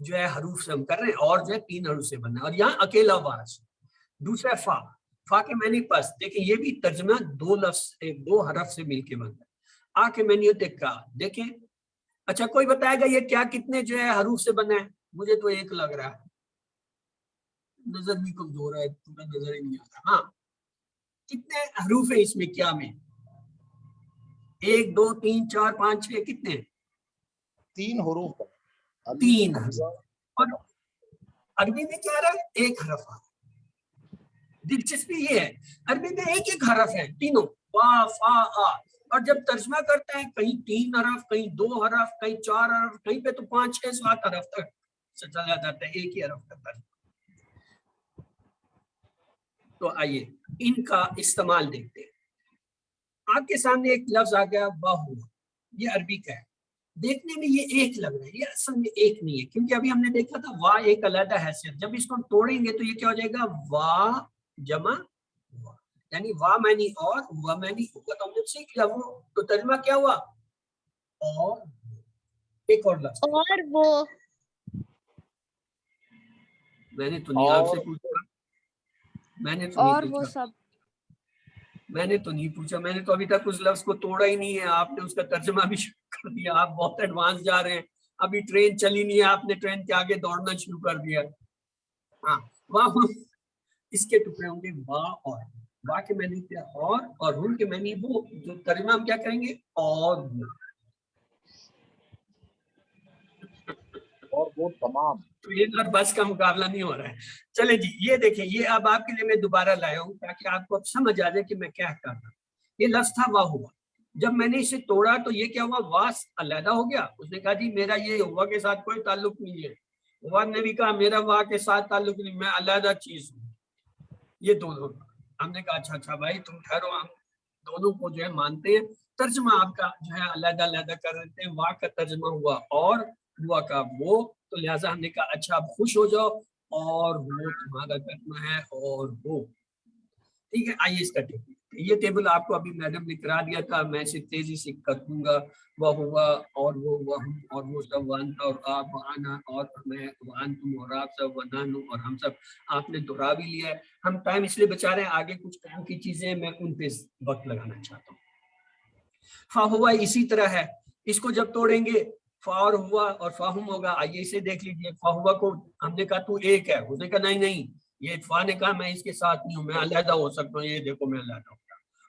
جو ہے حروف سے ہم کر رہے ہیں اور جو ہے 3 حروف سے بننا ہے، اور یہاں اکیلا وا ہے۔ دوسرا فا، فا کے معنی پس، دیکھیں یہ بھی ترجمہ 2 لفظ 2 حرف سے مل کے بنتا ہے۔ آ کے معنی ہوتے ہیں کا، دیکھیں اچھا کوئی بتائے گا یہ کیا کتنے جو ہے حروف سے بنا ہے؟ مجھے تو ایک لگ رہا ہے، نظر بھی کمزور ہے، پورا نظر ہی نہیں آتا۔ ہاں کتنے حروف ہیں اس میں کیا میں؟ 1 2 3 4 5 6 کتنے ہیں؟ 3 حروف ہے، 3 حمزہ۔ اور عربی میں کیا رہا ہے؟ 1 حرف آ رہا ہے۔ دلچسپی یہ ہے عربی میں ایک حرف ہے تینوں، وا فا آ، اور جب ترجمہ کرتا ہے کہیں 3 حرف، کہیں 2 حرف، کہیں 4 حرف، کہیں پہ تو 5 6 7 حرف تک سے چلا جاتا ہے ایک ہی حرف کا ترجمہ۔ تو آئیے ان کا استعمال دیکھتے ہیں۔ آپ کے سامنے ایک لفظ آ گیا باہو، یہ عربی کا ہے، دیکھنے میں یہ ایک لگ رہا ہے، یہ اصل میں ایک نہیں ہے، کیونکہ ابھی ہم نے دیکھا تھا وا ایک علیحدہ حیثیت، جب اس کو ہم توڑیں گے تو یہ کیا ہو جائے گا؟ وا جمع وا، یعنی وا معنی اور وا معنی ہوا، تو ہم نے سیکھ لیا وہ، تو ترجمہ کیا ہوا؟ اور ایک اور لفظ اور وہ، میں نے تو نہیں آپ سے پوچھا، میں نے تو اور نہیں وہ پوچھا، سب میں نے تو نہیں پوچھا، میں نے تو ابھی تک اس لفظ کو توڑا ہی نہیں ہے، آپ نے اس کا ترجمہ بھی شروع کر دیا، آپ بہت ایڈوانس جا رہے ہیں، ابھی ٹرین چلی نہیں ہے، آپ نے ٹرین کے آگے دوڑنا شروع کر دیا۔ ہاں واہ، اس کے ٹکڑے ہوں گے وا اور، وا کے معنی کیا؟ اور ہن کے معنی وہ، جو ترجمہ ہم کیا کریں گے؟ اور وہ تمام۔ ٹرین اور بس کا مقابلہ نہیں ہو رہا ہے۔ چلے جی یہ دیکھیں، یہ اب آپ کے لیے میں دوبارہ لایا ہوں تاکہ آپ کو اب سمجھ آ جائے کہ میں کیا کر رہا ہوں۔ یہ لفظ تھا واہ ہوا، جب میں نے اسے توڑا تو یہ کیا ہوا؟ واس علیحدہ ہو گیا، اس نے کہا جی میرا یہ ہوا کے ساتھ کوئی تعلق نہیں ہے، ہوا نے بھی کہا میرا واہ کے ساتھ تعلق نہیں، میں علیحدہ چیز ہوں، یہ دونوں۔ ہم نے کہا اچھا بھائی تم ٹھہرو، ہم دونوں کو جو ہے مانتے ہیں، ترجمہ آپ کا جو ہے علیحدہ علیحدہ کر دیتے ہیں، واہ کا ترجمہ ہوا اور، ہوا کا وہ، تو لہٰذا ہم نے کہا اچھا اب خوش ہو جاؤ، اور وہ تمہارا ترجمہ ہے اور وہ، ٹھیک ہے۔ آئیے اس کا ٹیبل، یہ ٹیبل آپ کو ابھی میڈم نے کرا دیا تھا، میں اسے تیزی سے کر دوں گا۔ وہ ہوا اور وہ ہم اور وہ سب، وانتا اور آپ آنا اور میں، وان تم اور آپ سب، ونانو اور ہم سب، آپ نے دہرا بھی لیا ہے۔ ہم ٹائم اس لیے بچا رہے ہیں، آگے کچھ کام کی چیزیں میں ان پہ وقت لگانا چاہتا ہوں۔ فا ہوا اسی طرح ہے، اس کو جب توڑیں گے فا اور ہوا اور فاہم ہوگا۔ آئیے اسے دیکھ لیجیے، فا ہوا کو ہم نے کہا تو ایک ہے، اس نے کہا نہیں، یہ فا نے کہا میں اس کے ساتھ نہیں ہوں، میں علیحدہ ہو سکتا ہوں، یہ دیکھو میں علیحدہ ہوتا ہوں۔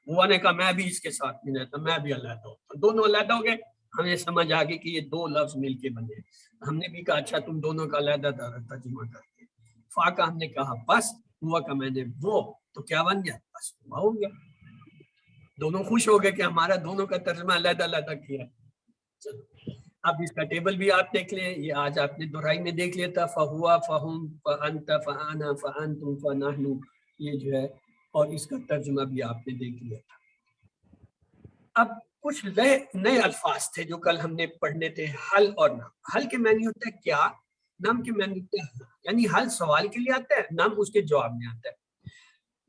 ہوا نے کہا میں بھی اس کے ساتھ نہیں رہتا، میں بھی علیحدہ ہوتا ہوں، دونوں علیحدہ ہو گئے۔ ہمیں سمجھ آ گئی کہ یہ 2 لفظ مل کے بنے۔ ہم نے بھی کہا اچھا تم دونوں کا علیحدہ ترجمہ کرتے، فا کا ہم نے کہا بس، ہوا کا میں نے وہ، تو کیا بن گیا؟ بس ہوا ہو گیا۔ دونوں خوش ہو گئے کہ ہمارا دونوں کا ترجمہ علیحدہ علیحدہ کیا۔ چلو اب اس کا ٹیبل بھی آپ دیکھ لیں، یہ آج آپ نے دہرائی میں دیکھ لیا تھا، فہوا فہم فانت فانا فانتم فنحن، یہ جو ہے، اور اس کا ترجمہ بھی آپ نے دیکھ لیا تھا۔ اب کچھ نئے الفاظ تھے جو کل ہم نے پڑھنے تھے، حل اور نام۔ حل کے معنی ہوتا ہے کیا، نام کے معنی ہوتا ہے، یعنی حل سوال کے لیے آتا ہے، نام اس کے جواب میں آتا ہے۔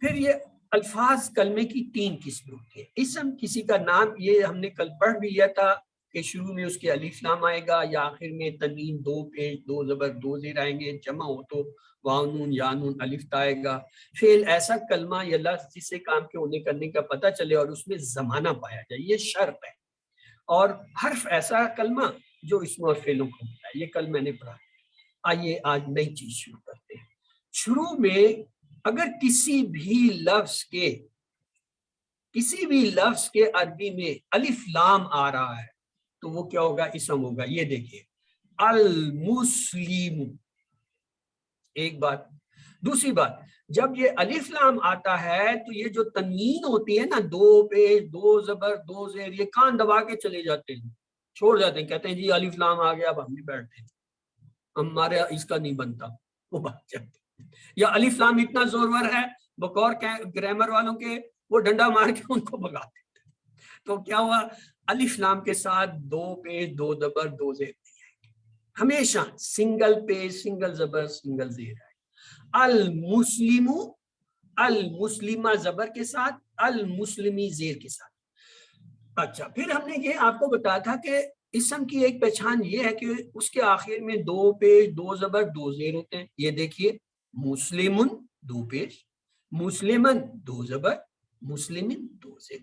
پھر یہ الفاظ کلمے کی 3 قسمیں ہوتی ہیں، اسم کسی کا نام، یہ ہم نے کل پڑھ بھی لیا تھا کہ شروع میں اس کے الف لام آئے گا، یا آخر میں تنوین 2 پیش 2 زبر 2 زیر آئیں گے، جمع ہو تو واو نون یا نون الف تا آئے گا۔ فعل ایسا کلمہ یا لفظ جس سے کام کے ہونے کرنے کا پتہ چلے اور اس میں زمانہ پایا جائے، یہ شرط ہے۔ اور حرف ایسا کلمہ جو اسم اور فعلوں کو بتائے، یہ کل میں نے پڑھا۔ آئیے آج نئی چیز شروع کرتے ہیں۔ شروع میں اگر کسی بھی لفظ کے عربی میں الف لام آ رہا ہے تو وہ کیا ہوگا؟ اسم ہوگا۔ یہ دیکھیے المسلم، ایک بات۔ دوسری بات، جب یہ الف لام آتا ہے تو یہ جو تنوین ہوتی ہے نا، 2 پیش 2 زبر 2 زیر، یہ کان دبا کے چلے جاتے ہیں، چھوڑ جاتے ہیں، کہتے ہیں جی الف لام آ گیا اب ہم نہیں بیٹھتے، ہمارے اس کا نہیں بنتا، وہ بات جاتے ہیں۔ یا الف لام اتنا زورور ہے بقور گرامر والوں کے، وہ ڈنڈا مار کے ان کو بگاتے ہیں۔ تو کیا ہوا؟ الف لام کے ساتھ 2 پیش 2 زبر 2 زیر نہیں آئے گی، ہمیشہ سنگل پیش سنگل زبر سنگل زیر آئے۔ المسلم، المسلمہ زبر کے ساتھ، المسلمی زیر کے ساتھ۔ اچھا پھر ہم نے یہ آپ کو بتایا تھا کہ اسم کی ایک پہچان یہ ہے کہ اس کے آخر میں 2 پیش 2 زبر 2 زیر ہوتے ہیں. یہ دیکھیے مسلمن 2 پیش, مسلمن 2 زبر, مسلمن 2 زیر.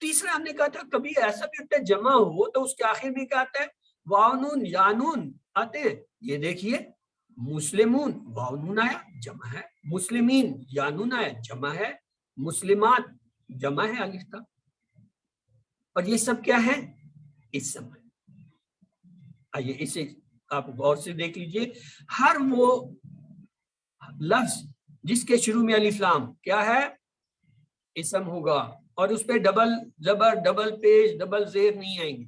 تیسرا ہم نے کہا تھا کبھی ایسا بھی ہوتا ہے جمع ہو تو اس کے آخر میں کیا آتا ہے, واؤنون یانون آتے ہیں. یہ دیکھیے مسلمون واؤنون آیا جمع ہے, مسلمین یانون آیا جمع ہے, مسلمات جمع ہے الف تا, اور یہ سب کیا ہے اسم ہے. آئیے اسے آپ غور سے دیکھ لیجئے, ہر وہ لفظ جس کے شروع میں الف لام کیا ہے اسم ہوگا, اور اس پہ ڈبل زبر ڈبل پیش ڈبل زیر نہیں آئیں گے.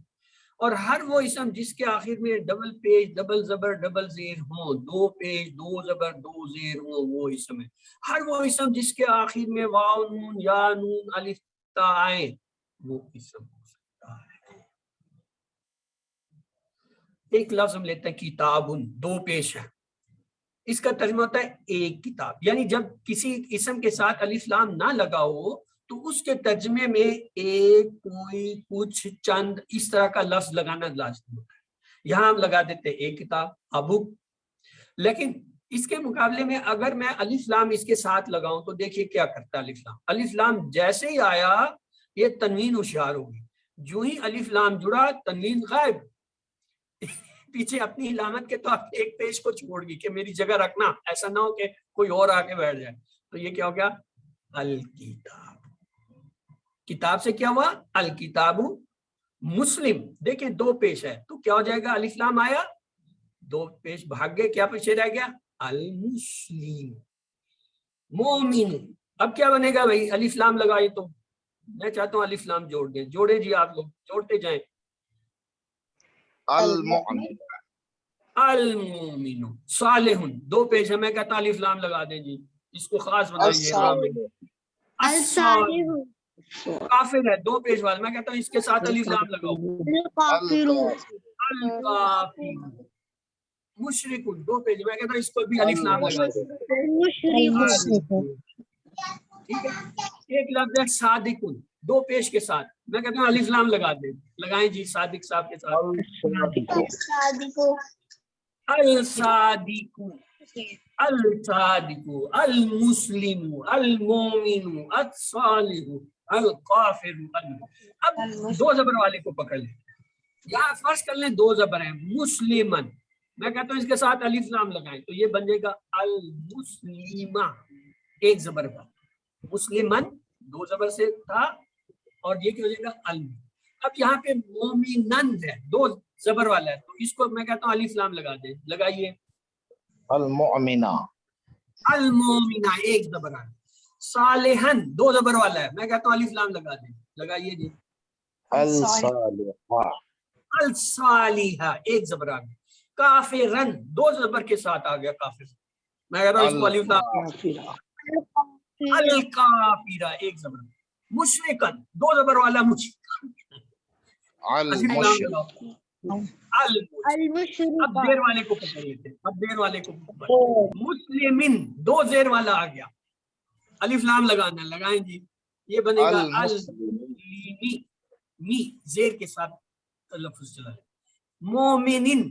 اور ہر وہ اسم جس کے آخر میں ڈبل پیش ڈبل زبر ڈبل زیر ہوں, 2 پیش 2 زبر 2 زیر ہوں, وہ اسم ہے. ہر وہ اسم جس کے آخر میں واو نون یا نون الف تا آئے وہ اسم ہو سکتا ہے. ایک لفظ ہم لیتے ہیں کتابن, 2 پیش ہے, اس کا ترجمہ ہوتا ہے ایک کتاب. یعنی جب کسی اسم کے ساتھ الف لام نہ لگا ہو تو اس کے ترجمے میں ایک کوئی کچھ چند اس طرح کا لفظ لگانا لازمی ہوتا ہے. یہاں ہم لگا دیتے ہیں ایک کتاب ابو. لیکن اس کے مقابلے میں اگر میں الف لام اس کے ساتھ لگاؤں تو دیکھیے کیا کرتا ہے الف لام. الف لام جیسے ہی آیا یہ تنوین ہوشیار ہوگی, جو ہی الف لام جڑا تنوین غائب. پیچھے اپنی علامت کے تو آپ ایک پیش کو چھوڑ گی کہ میری جگہ رکھنا, ایسا نہ ہو کہ کوئی اور آ کے بیٹھ جائے. تو یہ کیا ہو گیا الکتاب. کتاب سے کیا ہوا الکتاب مسلم. دیکھیں 2 پیش ہے تو کیا ہو جائے گا, الف لام آیا 2 پیش بھاگ گئے, کیا پیچھے رہ گیا المسلم. مومن, اب کیا بنے گا بھائی, الف لام لگائی تو میں چاہتا ہوں الف لام جوڑ دیں. جوڑے جی آپ لوگ جوڑتے جائیں. المؤمن المومن صالح 2 پیش ہے, میں کہتا ہوں الف لام لگا دیں جی, اس کو خاص بنائیے. الصالح کافر ہے 2 پیش والا, میں کہتا ہوں اس کے ساتھ الف لام لگاؤ. الکافر. مشرک 2 پیج, میں کہتا ہوں اس کو بھی الف لام لگا دیں. ٹھیک ہے. ایک لفظ ہے صادق 2 پیش کے ساتھ, میں کہتا ہوں الف لام لگا دیں. لگائیں جی صادق صاحب کے ساتھ. الصادق الصادق المسلم المومن الصالح الکافر. اب 2 زبر والے کو پکڑ لیں. یہاں فرض کر لیں 2 زبر ہیں مسلمن, میں کہتا ہوں اس کے ساتھ الف لام لگائیں تو یہ بن جائے گا المسلمہ 1 زبر کا. مسلمن 2 زبر سے تھا اور یہ کیا ہو جائے گا الم. اب یہاں پہ مومنن ہے 2 زبر والا ہے تو اس کو میں کہتا ہوں الف لام لگا دیں. لگائیے المؤمنہ المومنہ 1 زبر ہے. صالحن 2 زبر والا ہے, میں کہتا ہوں الف لام لگا دیں. لگائیے جی الصالحہ الصالحہ 1 زبر آ گیا. کافرن 2 زبر کے ساتھ آ گیا کافر, میں کہتا ہوں اس کو الف لام. الکافرہ 1 زبر. مشرکن 2 زبر والا مشرک, الف لام لگاؤ. اب دیر والے کو پکڑ لیتے ہیں, اب دیر والے کو مسلمن 2 زیر والا آ گیا, الف لام لگانا. لگائیں جی, یہ بنے گا المسلمی, می زیر کے ساتھ لفظ چلا ہے. مومنن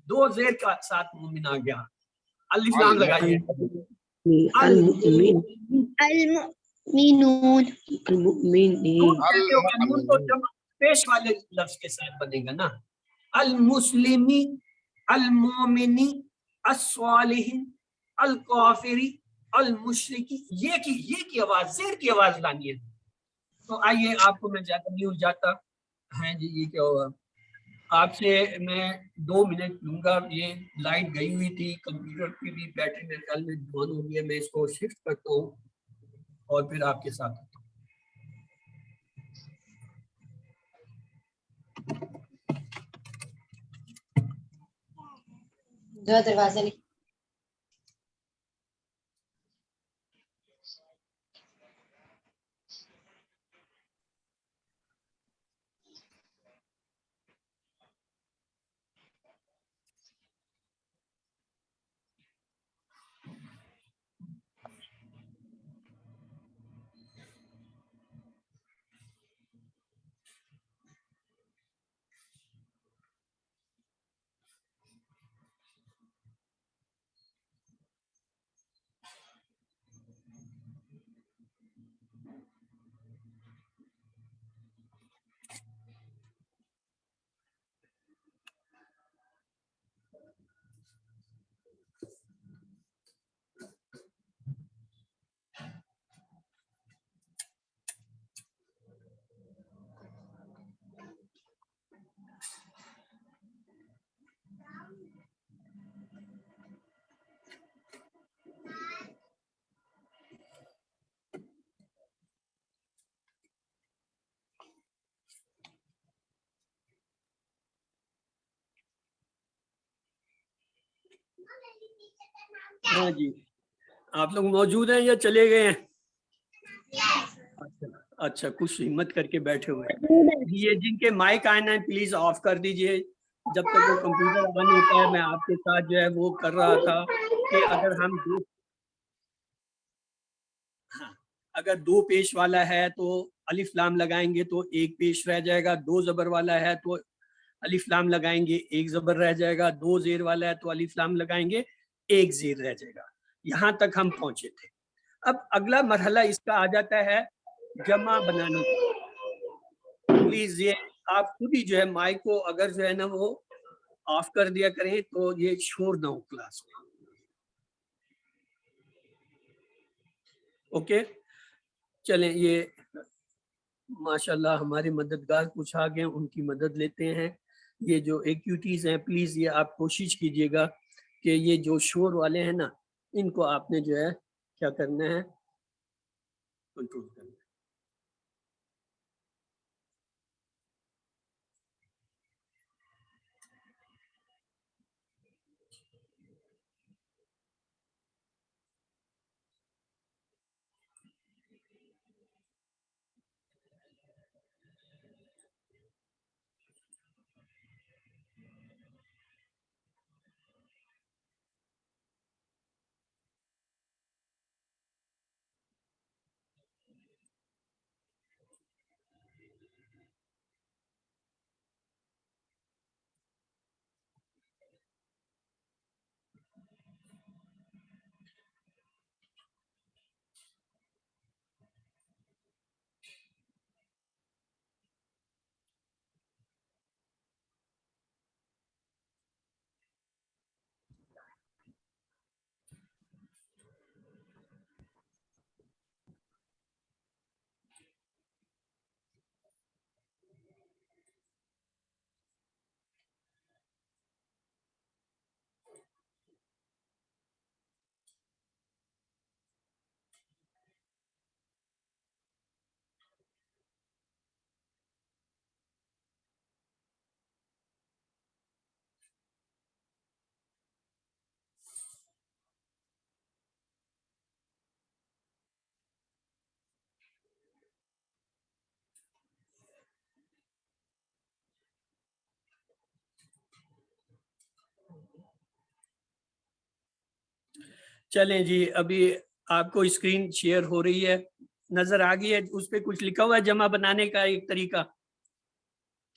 2 زیر کا ساتھ مومن آ گیا, الف لام لگائیے. المؤمنون نون تو جمع پیش والے لفظ کے ساتھ بنے گا نا. المسلمی المومنی الصالح الکافری المشرکی. یہ کی آواز زیر کی آواز لانی ہے. تو آئیے آپ کو میں زیادہ نہیں الجھاتا ہے جی. یہ کیا ہوگا, آپ سے میں 2 منٹ لوں گا. یہ لائٹ گئی ہوئی تھی, کمپیوٹر کی بھی بیٹری میرے خیال میں ڈاؤن ہو گئی ہے. میں اس کو شفٹ کرتا ہوں اور پھر آپ کے ساتھ آتا ہوں. دروازے ہاں جی آپ لوگ موجود ہیں یا چلے گئے ہیں؟ اچھا کچھ ہمت کر کے بیٹھے ہوئے ہیں. یہ جن کے مائک آنا ہے پلیز آف کر دیجئے جب تک وہ کمپیوٹر آن ہوتا ہے. میں آپ کے ساتھ جو ہے وہ کر رہا تھا کہ اگر دو پیش والا ہے تو الف لام لگائیں گے تو ایک پیش رہ جائے گا. دو زبر والا ہے تو الف لام لگائیں گے ایک زبر رہ جائے گا. دو زیر والا ہے تو الف لام لگائیں گے ایک زیر رہ جائے گا. یہاں تک ہم پہنچے تھے. اب اگلا مرحلہ اس کا آ جاتا ہے جمع بنانے کا. پلیز یہ آپ خود ہی جو ہے مائک کو اگر جو ہے نا وہ آف کر دیا کریں تو یہ شور نہ ہو کلاس میں. اوکے چلیں یہ ماشاءاللہ ہمارے مددگار کچھ آ گئے ان کی مدد لیتے ہیں. یہ جو ایکٹیویٹیز ہیں پلیز یہ آپ کوشش کیجئے گا کہ یہ جو شور والے ہیں نا ان کو آپ نے جو ہے کیا کرنا ہے کنٹرول کرنا ہے. چلیں جی ابھی آپ کو اسکرین شیئر ہو رہی ہے نظر آ گئی ہے. اس پہ کچھ لکھا ہوا ہے جمع بنانے کا ایک طریقہ.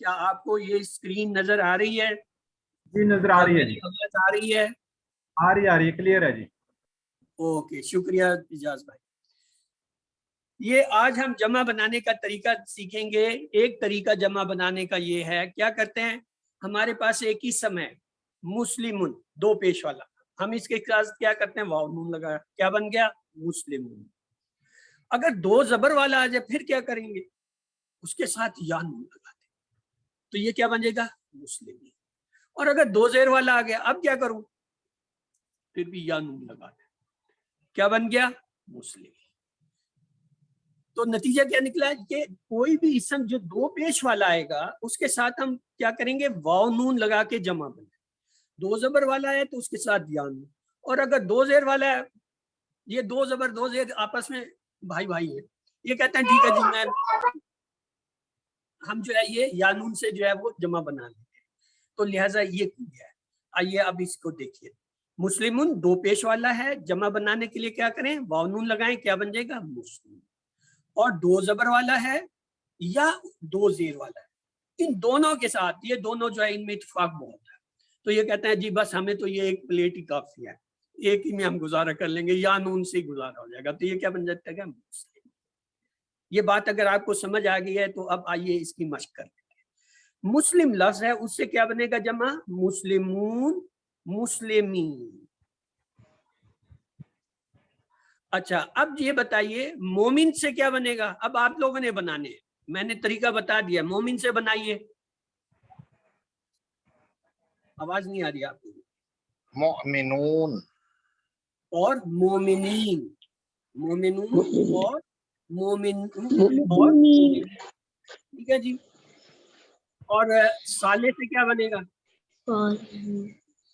کیا آپ کو یہ اسکرین نظر آ رہی ہے؟ جی نظر آ رہی ہے جی. آواز آ رہی ہے؟ آ رہی ہے کلیئر ہے جی. اوکے شکریہ اجاز بھائی. یہ آج ہم جمع بنانے کا طریقہ سیکھیں گے. ایک طریقہ جمع بنانے کا یہ ہے کیا کرتے ہیں ہمارے پاس ایک اسم ہے مسلمون دو پیش والا. ہم اس کے ساتھ کیا کرتے ہیں واو نون لگایا کیا بن گیا مسلمون. اگر دو زبر والا آ جائے پھر کیا کریں گے اس کے ساتھ یا نون لگا دیں تو یہ کیا بنے گا مسلمین. اور اگر دو زیر والا آ گیا اب کیا کروں پھر بھی یا نون لگا دیں کیا بن گیا مسلم. تو نتیجہ کیا نکلا کہ کوئی بھی اسم جو دو پیش والا آئے گا اس کے ساتھ ہم کیا کریں گے واو نون لگا کے جمع بنے. دو زبر والا ہے تو اس کے ساتھ یا نون. اور اگر دو زیر والا ہے یہ دو زبر دو زیر آپس میں بھائی بھائی ہے یہ کہتے ہیں ٹھیک ہے جی میں ہم جو ہے یہ یا نون سے جو ہے وہ جمع بنا لیں گے. تو لہٰذا یہ کیا ہے آئیے اب اس کو دیکھیے. مسلمون دو پیش والا ہے جمع بنانے کے لیے کیا کریں واو نون لگائیں کیا بن جائے گا مسلم. اور دو زبر والا ہے یا دو زیر والا ہے ان دونوں کے ساتھ یہ دونوں جو ہے ان میں اتفاق بہت ہے. تو یہ کہتے ہیں جی بس ہمیں تو یہ ایک پلیٹ ہی کافی ہے ایک ہی میں ہم گزارا کر لیں گے یا نون سے گزارا ہو جائے گا. تو یہ کیا بن جاتا ہے مسلم. یہ بات اگر آپ کو سمجھ آ گئی ہے تو اب آئیے اس کی مشق کر لیں گے. مسلم لفظ ہے اس سے کیا بنے گا جمع مسلمون مسلمین. اچھا اب یہ بتائیے مومن سے کیا بنے گا. اب آپ لوگوں نے بنانے ہیں میں نے طریقہ بتا دیا. مومن سے بنائیے. آواز نہیں آ رہی آپ کو. مؤمنون اور مومنین مومنون اور مومن اور ٹھیک ہے جی. اور صالح سے کیا بنے گا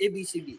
ABCD।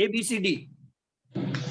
ABCD।